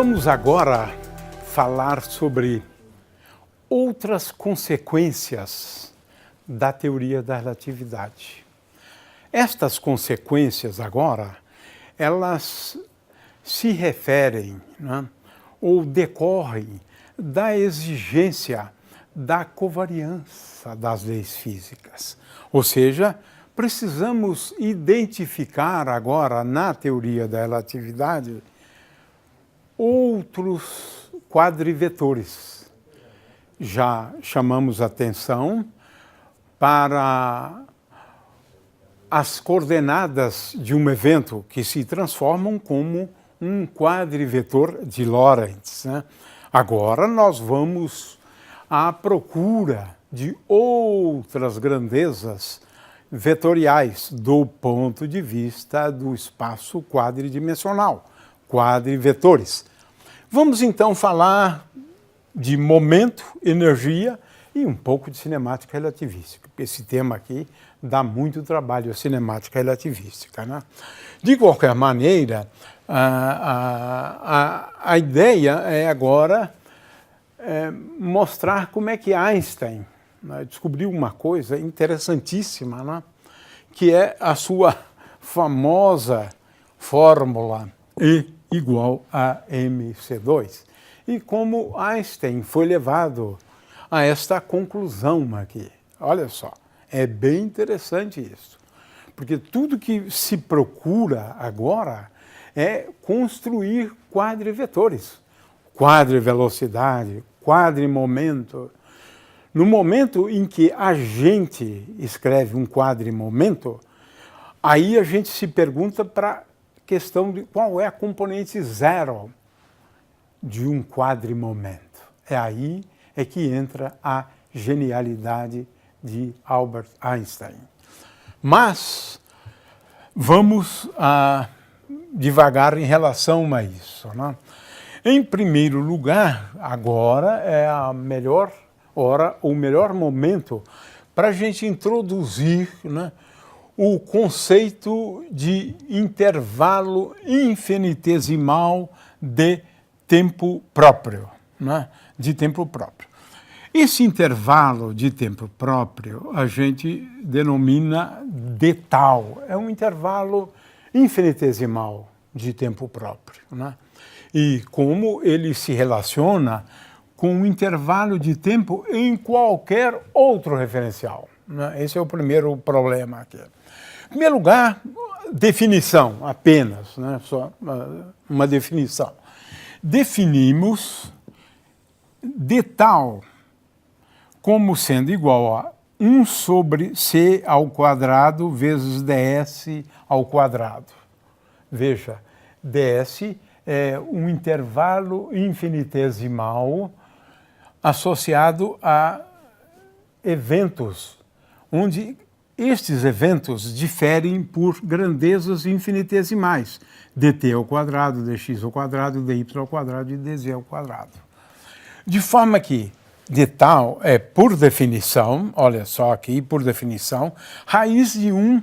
Vamos agora falar sobre outras consequências da teoria da relatividade. Estas consequências agora, elas se referem, né, ou decorrem da exigência da covariância das leis físicas. Ou seja, precisamos identificar agora na teoria da relatividade outros quadrivetores. Já chamamos atenção para as coordenadas de um evento que se transformam como um quadrivetor de Lorentz, né? Agora nós vamos à procura de outras grandezas vetoriais do ponto de vista do espaço quadridimensional, quadrivetores. Vamos então falar de momento, energia e um pouco de cinemática relativística. Esse tema aqui dá muito trabalho, a cinemática relativística, né? De qualquer maneira, a ideia é agora mostrar como é que Einstein, né, descobriu uma coisa interessantíssima, né, que é a sua famosa fórmula E igual a mc2. E como Einstein foi levado a esta conclusão aqui. Olha só, é bem interessante isso. Porque tudo que se procura agora é construir quadrivetores. Quadrivelocidade, quadrimomento. No momento em que a gente escreve um quadrimomento, aí a gente se pergunta para a questão de qual é a componente zero de um quadrimomento. É aí que entra a genialidade de Albert Einstein. Mas vamos devagar em relação a isso, né? Em primeiro lugar, agora é a melhor hora, o melhor momento para a gente introduzir, né, o conceito de intervalo infinitesimal de tempo próprio, né? De tempo próprio. Esse intervalo de tempo próprio a gente denomina de tal. É um intervalo infinitesimal de tempo próprio, né? E como ele se relaciona com um intervalo de tempo em qualquer outro referencial, né? Esse é o primeiro problema aqui. Em primeiro lugar, definição apenas, né? Só uma definição. Definimos de tal como sendo igual a 1 sobre c ao quadrado vezes ds ao quadrado. Veja, ds é um intervalo infinitesimal associado a eventos, onde estes eventos diferem por grandezas infinitesimais, dt ao quadrado, dx ao quadrado, dy ao quadrado e dz ao quadrado. De forma que de tal é, por definição, olha só aqui, por definição, raiz de 1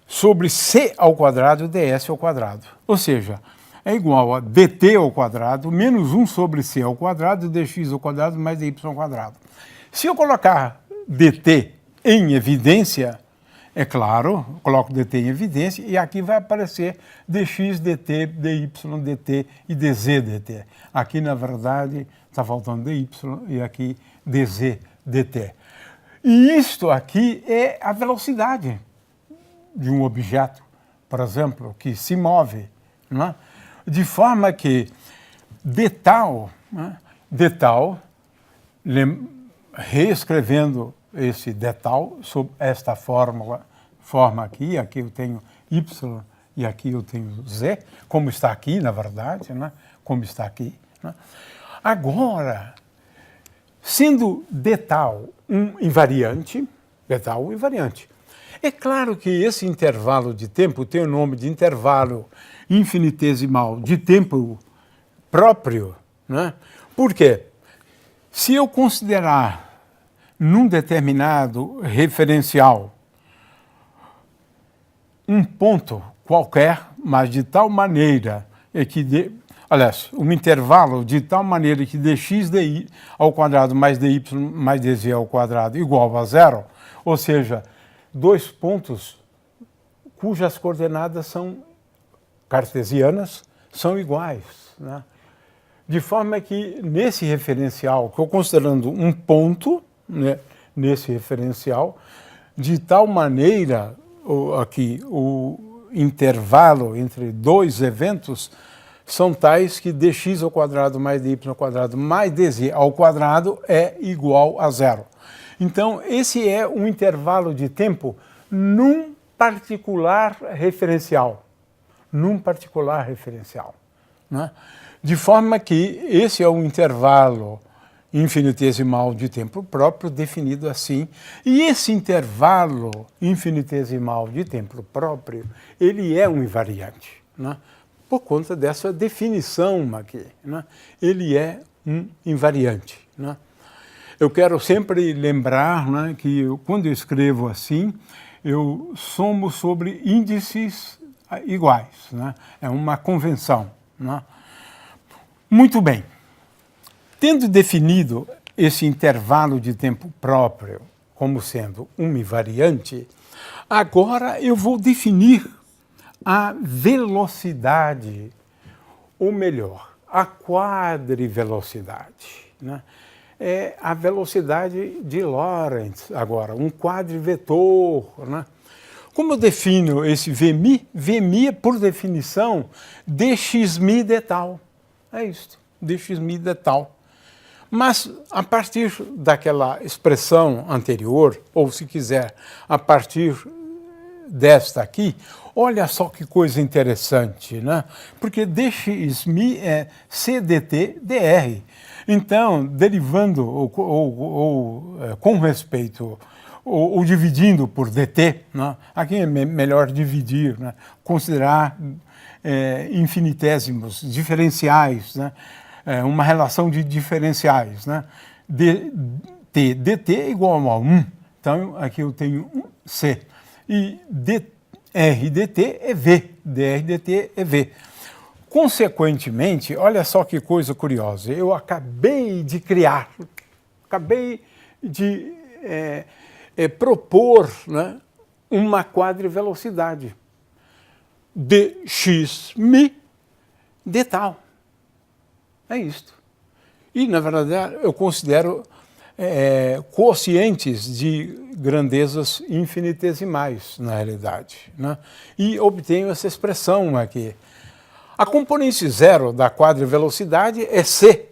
sobre c ao quadrado ds ao quadrado. Ou seja, é igual a dt ao quadrado menos 1 sobre c ao quadrado dx ao quadrado mais dy ao quadrado. Se eu colocar dt em evidência, é claro, coloco dt em evidência e aqui vai aparecer dx, dt, dy, dt e dz, dt. Aqui, na verdade, está faltando dy e aqui dz, dt. E isto aqui é a velocidade de um objeto, por exemplo, que se move, né? De forma que de tal, né? De tal, reescrevendo esse de tal sob esta forma aqui eu tenho y e aqui eu tenho z, como está aqui, na verdade, né? Como está aqui, né? Agora, sendo de tal um invariante, de tal invariante, é claro que esse intervalo de tempo tem o nome de intervalo infinitesimal de tempo próprio, né? Por quê? Se eu considerar num determinado referencial um ponto qualquer, mas de tal maneira que aliás, um intervalo de tal maneira que dx dy ao quadrado mais dy mais dz ao quadrado igual a zero, ou seja, dois pontos cujas coordenadas são cartesianas são iguais, né? De forma que nesse referencial, que eu considerando um ponto, né, nesse referencial, de tal maneira aqui o intervalo entre dois eventos são tais que dx ao quadrado mais dy ao quadrado mais dz ao quadrado é igual a zero. Então, esse é um intervalo de tempo num particular referencial. Num particular referencial, né? De forma que esse é um intervalo infinitesimal de tempo próprio definido assim. E esse intervalo infinitesimal de tempo próprio, ele é um invariante, né? Por conta dessa definição aqui, né? Ele é um invariante, né? Eu quero sempre lembrar, né, que quando eu escrevo assim, eu somo sobre índices iguais, né? É uma convenção, né? Muito bem. Tendo definido esse intervalo de tempo próprio como sendo um invariante, agora eu vou definir a velocidade, ou melhor, a quadrivelocidade, né? É a velocidade de Lorentz agora, um quadrivetor, né? Como eu defino esse Vmi? Vmi é, por definição, dxmi de tal. É isso, dxmi de tal. Mas, a partir daquela expressão anterior, ou se quiser, a partir desta aqui, olha só que coisa interessante, né? Porque dxmi é cdt dr. Então, derivando ou com respeito ou dividindo por dt, né? Aqui é melhor dividir, né? Considerar infinitésimos diferenciais, né? Uma relação de diferenciais, né? dt é igual a 1, então aqui eu tenho um c, e dr dt é v, dr dt é v. Consequentemente, olha só que coisa curiosa, eu acabei de criar, acabei de propor, né, uma quadrivelocidade dxmi de tal. É isto. E, na verdade, eu considero quocientes de grandezas infinitesimais, na realidade, né? E obtenho essa expressão aqui. A componente zero da quadrivelocidade é c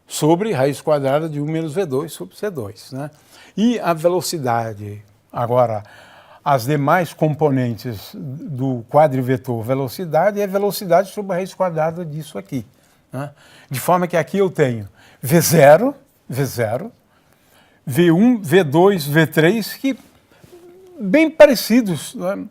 sobre raiz quadrada de 1 menos v2 sobre c2, né? E a velocidade, agora, as demais componentes do quadrivetor velocidade é velocidade sobre a raiz quadrada disso aqui, né? De forma que aqui eu tenho V0, V1, V2, V3, que bem parecidos, né,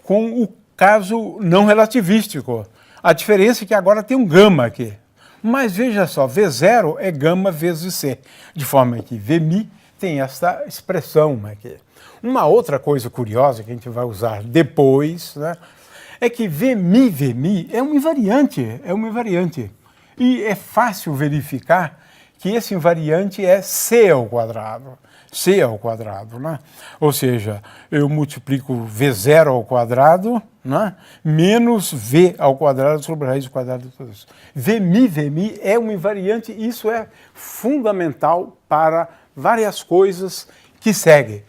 com o caso não relativístico. A diferença é que agora tem um gama aqui. Mas veja só, V0 é gama vezes C, de forma que Vmi tem essa expressão aqui. Uma outra coisa curiosa que a gente vai usar depois, né, é que Vmi é um invariante, E é fácil verificar que esse invariante é c ao quadrado, né? Ou seja, eu multiplico V0 ao quadrado, né, menos V ao quadrado sobre a raiz quadrada de tudo isso. Vmi é um invariante, e isso é fundamental para várias coisas que seguem.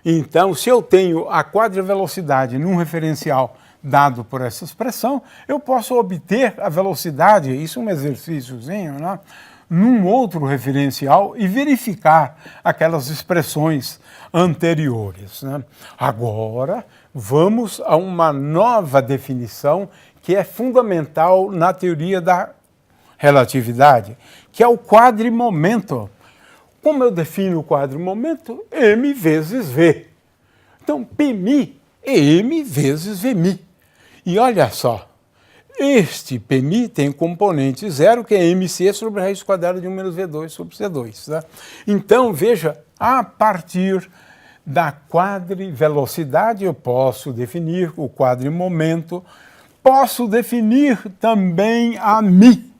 Então, se eu tenho a quadrivelocidade num referencial dado por essa expressão, eu posso obter a velocidade, isso é um exercíciozinho, né, num outro referencial e verificar aquelas expressões anteriores, né? Agora, vamos a uma nova definição que é fundamental na teoria da relatividade, que é o quadrimomento. Como eu defino o quadrimomento? M vezes V. Então, Pmi é M vezes Vmi. E olha só, este Pmi tem componente zero, que é mc sobre a raiz quadrada de 1 menos v2 sobre c2. Tá? Então, veja, a partir da quadrivelocidade eu posso definir o quadrimomento, posso definir também a Mi.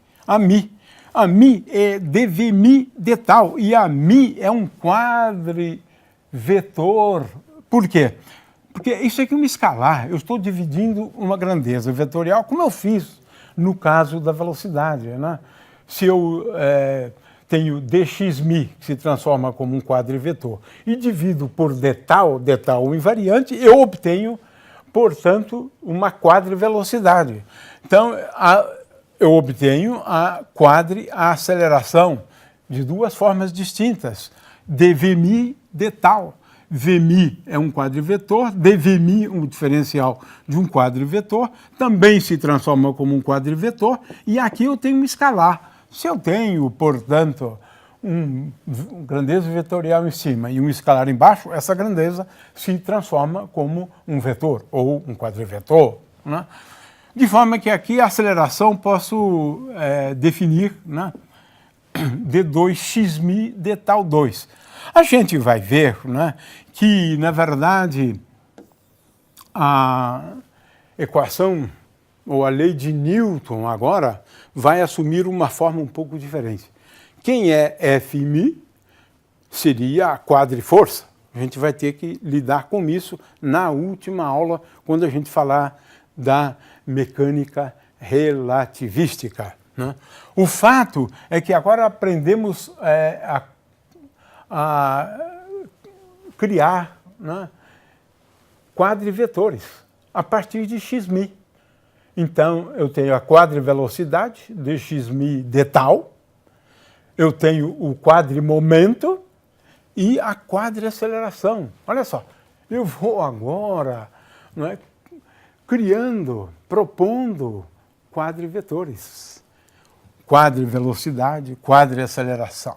A mi é dv mi de tal, e a mi é um quadrivetor. Por quê? Porque isso aqui é um escalar, eu estou dividindo uma grandeza vetorial, como eu fiz no caso da velocidade, né? Se eu tenho dxmi, que se transforma como um quadrivetor, e divido por d tal invariante, eu obtenho, portanto, uma quadrivelocidade. Então, eu obtenho a aceleração de duas formas distintas, dvmi de tal. Vmi é um quadrivetor, dvmi um diferencial de um quadrivetor, também se transforma como um quadrivetor, e aqui eu tenho um escalar. Se eu tenho, portanto, um grandeza vetorial em cima e um escalar embaixo, essa grandeza se transforma como um vetor ou um quadrivetor, né? De forma que aqui a aceleração posso definir, né, d2xmi de tal 2. A gente vai ver, né, que, na verdade, a equação ou a lei de Newton agora vai assumir uma forma um pouco diferente. Quem é Fmi seria a quadriforça. A gente vai ter que lidar com isso na última aula, quando a gente falar da mecânica relativística, né? O fato é que agora aprendemos a criar, né, quadrivetores a partir de xmi. Então, eu tenho a quadrivelocidade dxmi de tal, eu tenho o quadrimomento e a quadriaceleração. Olha só, eu vou agora, não é, propondo quadrivetores. Quadrivelocidade, quadriaceleração.